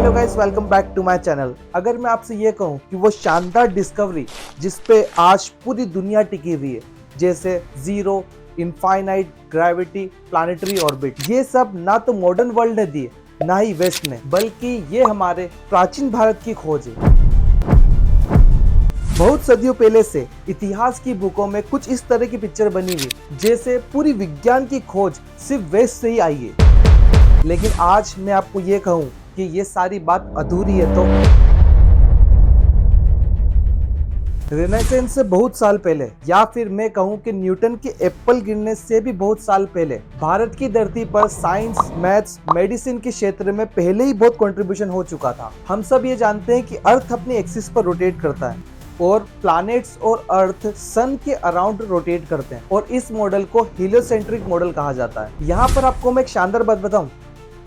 Hello guys, welcome back to my channel. अगर मैं आपसे ये कहूं कि वो शानदार डिस्कवरी जिस पे आज पूरी दुनिया टिकी हुई है, जैसे zero, infinite, gravity, planetary orbit, ये सब ना तो मॉडर्न वर्ल्ड ने दिए ना ही वेस्ट ने, बल्कि ये हमारे प्राचीन भारत की खोज है। बहुत सदियों पहले से इतिहास की बुकों में कुछ इस तरह की पिक्चर बनी हुई, जैसे पूरी विज्ञान की खोज सिर्फ वेस्ट से ही आई है। लेकिन आज मैं आपको ये कहूं कि ये सारी बात अधूरी है। तो रेनेसेंस से बहुत साल पहले, या फिर मैं कहूं कि न्यूटन के एप्पल गिरने से भी बहुत साल पहले, भारत की धरती पर साइंस, मैथ्स, मेडिसिन के क्षेत्र में पहले ही बहुत कंट्रीब्यूशन हो चुका था। हम सब ये जानते हैं कि अर्थ अपनी एक्सिस पर रोटेट करता है और प्लैनेट्स और अर्थ सन के अराउंड रोटेट करते हैं, और इस मॉडल को हीलियोसेंट्रिक मॉडल कहा जाता है। यहाँ पर आपको मैं एक शानदार बात बताऊं,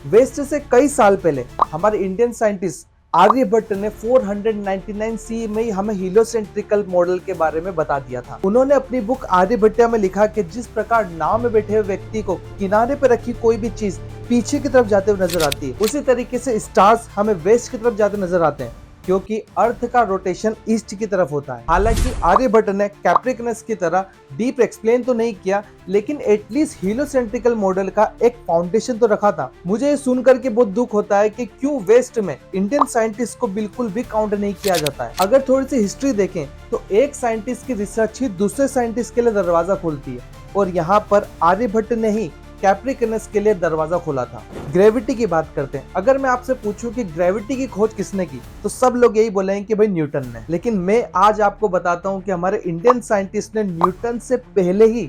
वेस्ट से कई साल पहले हमारे इंडियन साइंटिस्ट आर्यभट्ट ने 499 सी में ही हमें हीलियोसेंट्रिकल मॉडल के बारे में बता दिया था। उन्होंने अपनी बुक आर्यभट्ट में लिखा कि जिस प्रकार नाव में बैठे हुए व्यक्ति को किनारे पर रखी कोई भी चीज पीछे की तरफ जाते हुए नजर आती है, उसी तरीके से स्टार्स हमें वेस्ट की तरफ जाते नजर आते हैं, क्योंकि अर्थ का रोटेशन ईस्ट की तरफ होता है। हालांकि आर्यभट्ट ने कैप्रिकनस की तरह डीप एक्सप्लेन तो नहीं किया, लेकिन एटलीस्ट हीलियोसेंट्रिकल मॉडल का एक फाउंडेशन तो रखा था। मुझे ये सुनकर के बहुत दुख होता है कि क्यों वेस्ट में इंडियन साइंटिस्ट को बिल्कुल भी काउंट नहीं किया जाता है। अगर थोड़ी सी हिस्ट्री देखें तो एक साइंटिस्ट की रिसर्च ही दूसरे साइंटिस्ट के लिए दरवाजा खोलती है, और यहाँ पर आर्यभट्ट ने ही कैप्रिकनस के लिए दरवाजा खोला था। ग्रेविटी की बात करते हैं। अगर मैं आपसे पूछूं कि ग्रेविटी की खोज किसने की, तो सब लोग यही बोलेंगे कि भाई न्यूटन ने। लेकिन मैं आज आपको बताता हूं कि हमारे इंडियन साइंटिस्ट ने न्यूटन से पहले ही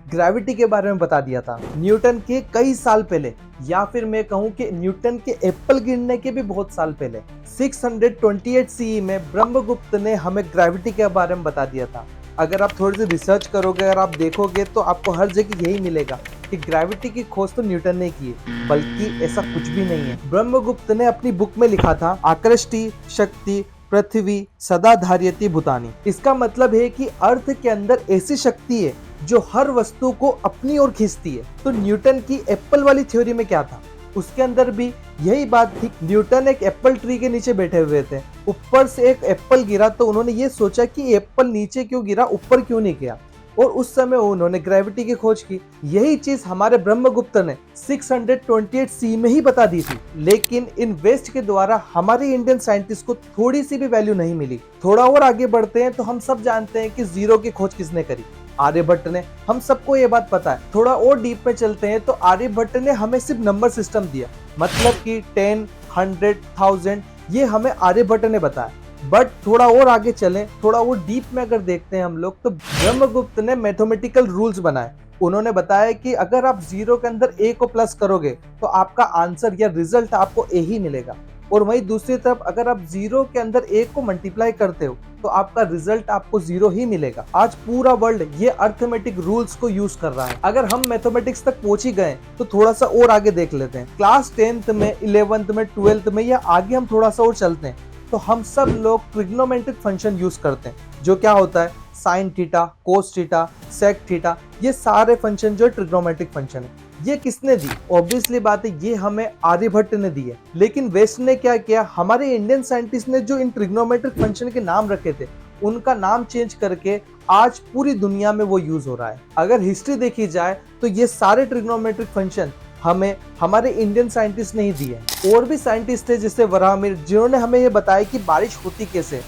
ग्रेविटी के बारे में बता दिया था। न्यूटन के कई साल पहले, या फिर मैं कहूं कि न्यूटन के एप्पल गिरने के भी बहुत साल पहले, 628 सीई में ब्रह्मगुप्त ने हमें ग्रेविटी के बारे में बता दिया था। अगर आप थोड़ी सी रिसर्च करोगे, अगर आप देखोगे, तो आपको हर जगह यही मिलेगा कि ग्रेविटी की खोज तो न्यूटन ने की है, बल्कि ऐसा कुछ भी नहीं है। ब्रह्मगुप्त ने अपनी बुक में लिखा था, आकृष्टि शक्ति पृथ्वी सदा धार्यति भूतानि। इसका मतलब है कि अर्थ के अंदर ऐसी शक्ति है जो हर वस्तु को अपनी ओर खींचती है। तो न्यूटन की एप्पल वाली थ्योरी में क्या था, उसके अंदर भी यही बात थी। न्यूटन एक एप्पल ट्री के नीचे बैठे हुए थे, ऊपर से एक एप्पल गिरा, तो उन्होंने ये सोचा कि एप्पल नीचे क्यों गिरा, ऊपर क्यों नहीं गया, और उस समय उन्होंने ग्रेविटी की खोज की। यही चीज हमारे ब्रह्मगुप्त ने 628 सी में ही बता दी थी। लेकिन इन वेस्ट के द्वारा हमारे इंडियन साइंटिस्ट को थोड़ी सी भी वैल्यू नहीं मिली। थोड़ा और आगे बढ़ते हैं तो हम सब जानते हैं कि जीरो की खोज किसने करी, आर्यभट्ट ने। हम सबको ये बात पता है। थोड़ा और डीप में चलते हैं तो आर्यभट्ट ने हमें सिर्फ नंबर सिस्टम दिया, मतलब कि 10, 100, 1000, ये हमें आर्यभट्ट ने बताया। बट थोड़ा और आगे चलें, थोड़ा और डीप में अगर देखते हैं हम लोग, तो ब्रह्मगुप्त ने मैथमेटिकल रूल्स बनाए। उन्होंने बताया कि अगर आप जीरो के अंदर ए को प्लस करोगे तो आपका आंसर या रिजल्ट आपको ए ही मिलेगा, और वहीं दूसरी तरफ अगर आप जीरो के अंदर ए को मल्टीप्लाई करते हो तो आपका रिजल्ट आपको जीरो ही मिलेगा। आज पूरा वर्ल्ड ये अर्थमेटिक रूल्स को यूज कर रहा है। अगर हम मैथमेटिक्स तक पहुंच ही गए तो थोड़ा सा और आगे देख लेते हैं। क्लास 10th में, 11th में, 12th में, या आगे हम थोड़ा सा और चलते हैं तो हम सब लोग ट्रिग्नोमेट्रिक फंक्शन यूज करते हैं, जो क्या होता है, sine theta, cos theta, sec theta, ये सारे फंक्शन जो ट्रिग्नोमेट्रिक फंक्शन है। ये किसने दी? ऑब्वियसली बात है, ये हमें आर्यभट्ट ने दी है। लेकिन वेस्ट ने क्या किया, हमारे इंडियन साइंटिस्ट ने जो इन ट्रिग्नोमेट्रिक फंक्शन के नाम रखे थे, उनका नाम चेंज करके आज पूरी दुनिया में वो यूज हो रहा है। अगर हिस्ट्री देखी जाए तो ये सारे ट्रिग्नोमेट्रिक फंक्शन हमें हमारे इंडियन साइंटिस्ट ने ही दिए। और भी साइंटिस्ट थे जैसे वराहमिर, जिन्होंने हमें ये बताया कि बारिश होती कैसे,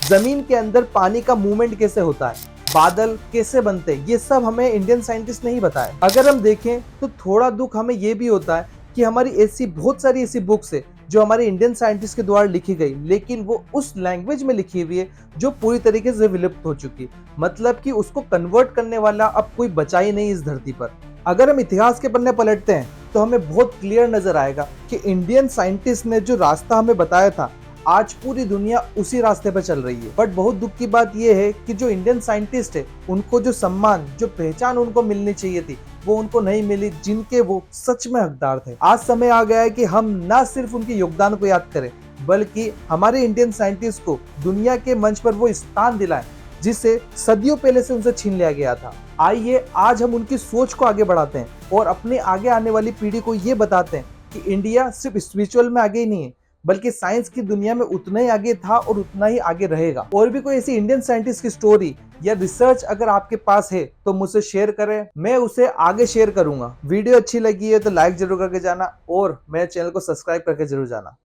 जमीन के अंदर पानी का मूवमेंट कैसे होता है, बादल कैसे बनते हैं, ये सब हमें इंडियन साइंटिस्ट ने ही बताया। अगर हम देखें तो थोड़ा दुख हमें ये भी होता है कि हमारी ऐसी बहुत सारी ऐसी बुक्स है जो हमारे इंडियन साइंटिस्ट के द्वारा लिखी गई, लेकिन वो उस लैंग्वेज में लिखी हुई है जो पूरी तरीके से विलुप्त हो चुकी, मतलब कि उसको कन्वर्ट करने वाला अब कोई बचा ही नहीं इस धरती पर। अगर हम इतिहास के पन्ने पलटते हैं तो हमें बहुत क्लियर नजर आएगा कि इंडियन साइंटिस्ट ने जो रास्ता हमें बताया था, आज पूरी दुनिया उसी रास्ते पर चल रही है। बट बहुत दुख की बात यह है कि जो इंडियन साइंटिस्ट है, उनको जो सम्मान, जो पहचान उनको मिलनी चाहिए थी, वो उनको नहीं मिली, जिनके वो सच में हकदार थे। आज समय आ गया है कि हम ना सिर्फ उनके योगदान को याद करें, बल्कि हमारे इंडियन साइंटिस्ट को दुनिया के मंच पर वो स्थान दिलाएं जिसे सदियों पहले से उनसे छीन लिया गया था। आइए आज हम उनकी सोच को आगे बढ़ाते हैं और अपने आगे आने वाली पीढ़ी को ये बताते हैं कि इंडिया सिर्फ स्पिरिचुअल में आगे ही नहीं है, बल्कि साइंस की दुनिया में उतना ही आगे था और उतना ही आगे रहेगा। और भी कोई ऐसी इंडियन साइंटिस्ट की स्टोरी या रिसर्च अगर आपके पास है तो मुझसे शेयर करें, मैं उसे आगे शेयर करूंगा। वीडियो अच्छी लगी है तो लाइक जरूर करके जाना और मेरे चैनल को सब्सक्राइब करके जरूर जाना।